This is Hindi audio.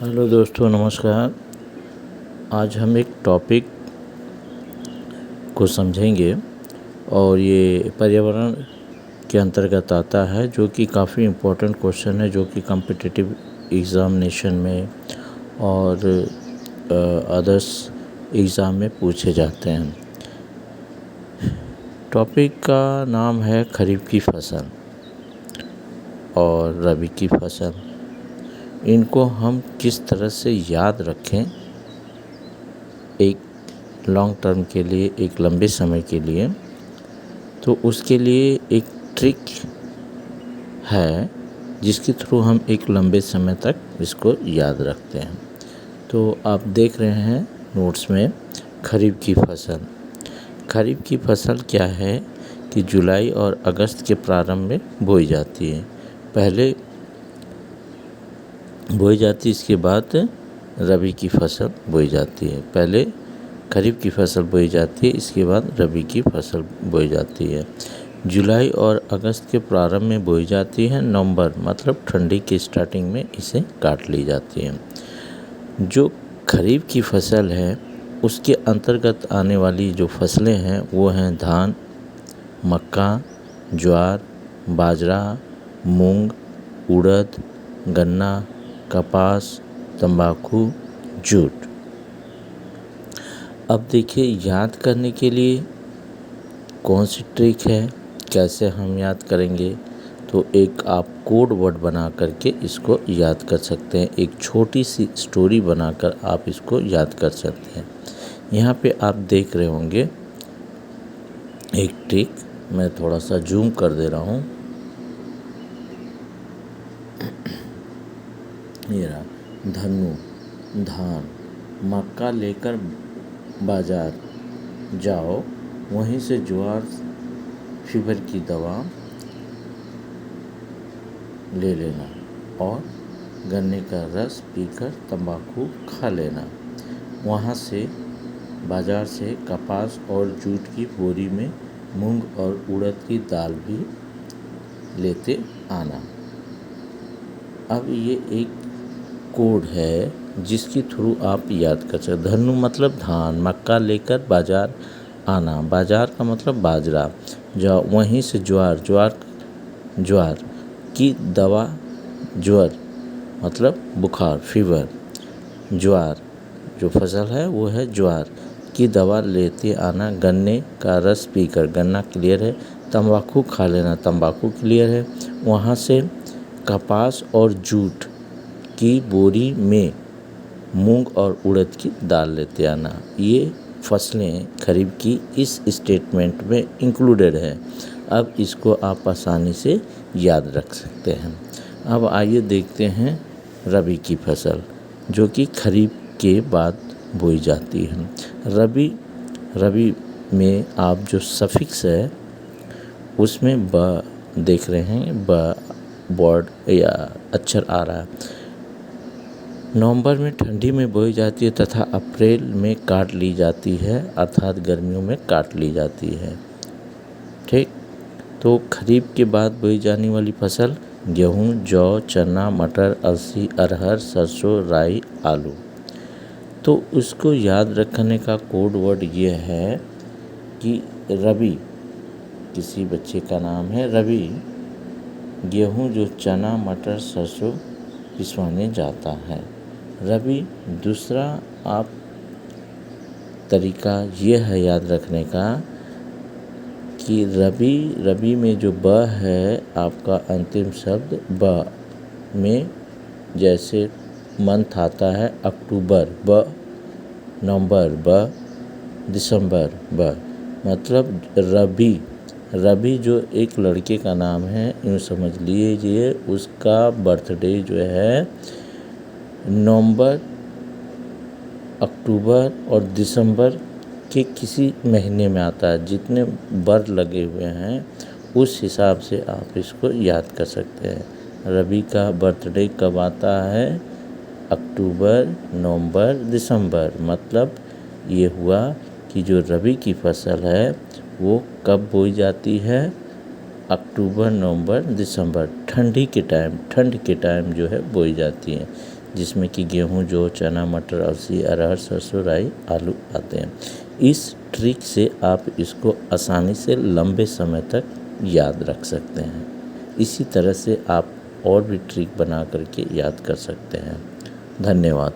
हेलो दोस्तों, नमस्कार। आज हम एक टॉपिक को समझेंगे और ये पर्यावरण के अंतर्गत आता है, जो कि काफ़ी इम्पोर्टेंट क्वेश्चन है, जो कि कॉम्पिटिटिव एग्ज़ामिनेशन में और अदर्स एग्ज़ाम में पूछे जाते हैं। टॉपिक का नाम है खरीफ की फसल और रबी की फसल। इनको हम किस तरह से याद रखें एक लॉन्ग टर्म के लिए, एक लंबे समय के लिए, तो उसके लिए एक ट्रिक है जिसके थ्रू हम एक लंबे समय तक इसको याद रखते हैं। तो आप देख रहे हैं नोट्स में खरीफ की फसल। खरीफ की फसल क्या है कि जुलाई और अगस्त के प्रारंभ में बोई जाती है। पहले बोई जाती है, इसके बाद रबी की फसल बोई जाती है। पहले खरीफ की फसल बोई जाती है, इसके बाद रबी की फसल बोई जाती है। जुलाई और अगस्त के प्रारंभ में बोई जाती है। नवंबर मतलब ठंडी की स्टार्टिंग में इसे काट ली जाती है। जो खरीफ की फसल है उसके अंतर्गत आने वाली जो फसलें हैं वो हैं धान, मक्का, ज्वार, बाजरा, मूंग, उड़द, गन्ना, कपास, तंबाकू, जूट। अब देखिए, याद करने के लिए कौन सी ट्रिक है, कैसे हम याद करेंगे। तो एक आप कोड वर्ड बना करके इसको याद कर सकते हैं। एक छोटी सी स्टोरी बनाकर आप इसको याद कर सकते हैं। यहाँ पे आप देख रहे होंगे एक ट्रिक, मैं थोड़ा सा जूम कर दे रहा हूँ। ये रहा, धनु, धान, मक्का लेकर बाजार जाओ, वहीं से ज्वार फीवर की दवा ले लेना और गन्ने का रस पीकर तंबाकू खा लेना। वहाँ से बाजार से कपास और जूट की बोरी में मूंग और उड़द की दाल भी लेते आना। अब ये एक कोड है जिसके थ्रू आप याद कर सकते। धनु मतलब धान, मक्का लेकर बाजार आना, बाजार का मतलब बाजरा, जाओ वहीं से ज्वार की दवा, ज्वर मतलब बुखार, फीवर, ज्वार जो फसल है वो है ज्वार की दवा लेते आना, गन्ने का रस पीकर, गन्ना क्लियर है, तंबाकू खा लेना, तंबाकू क्लियर है, वहाँ से कपास और जूट की बोरी में मूंग और उड़द की दाल लेते आना। ये फसलें खरीफ की इस स्टेटमेंट में इंक्लूडेड है। अब इसको आप आसानी से याद रख सकते हैं। अब आइए देखते हैं रबी की फसल, जो कि खरीफ के बाद बोई जाती है। रबी में आप जो सफिक्स है उसमें ब देख रहे हैं, ब वर्ड या अक्षर आ रहा है। नवंबर में ठंडी में बोई जाती है तथा अप्रैल में काट ली जाती है, अर्थात गर्मियों में काट ली जाती है। ठीक, तो खरीफ के बाद बोई जाने वाली फसल गेहूँ, जौ, चना, मटर, अलसी, अरहर, सरसों, राई, आलू। तो उसको याद रखने का कोड वर्ड ये है कि रबी, किसी बच्चे का नाम है रवि, गेहूँ जो चना, मटर, सरसों पिसवाने जाता है। रबी। दूसरा आप तरीका ये है याद रखने का कि रबी में जो ब है आपका अंतिम शब्द ब में, जैसे मंथ आता है अक्टूबर ब, नवंबर ब, दिसंबर ब, मतलब रबी जो एक लड़के का नाम है, यूँ समझ लीजिए उसका बर्थडे जो है नवंबर, अक्टूबर और दिसंबर के किसी महीने में आता है। जितने बर लगे हुए हैं उस हिसाब से आप इसको याद कर सकते हैं। रबी का बर्थडे कब आता है? अक्टूबर, नवंबर, दिसंबर। मतलब ये हुआ कि जो रबी की फसल है वो कब बोई जाती है? अक्टूबर, नवंबर, दिसंबर, ठंड के टाइम जो है बोई जाती है। जिसमें कि गेहूँ, जौ, चना, मटर, अलसी, अरहर, सरसों, राई, आलू आते हैं। इस ट्रिक से आप इसको आसानी से लंबे समय तक याद रख सकते हैं। इसी तरह से आप और भी ट्रिक बना करके याद कर सकते हैं। धन्यवाद।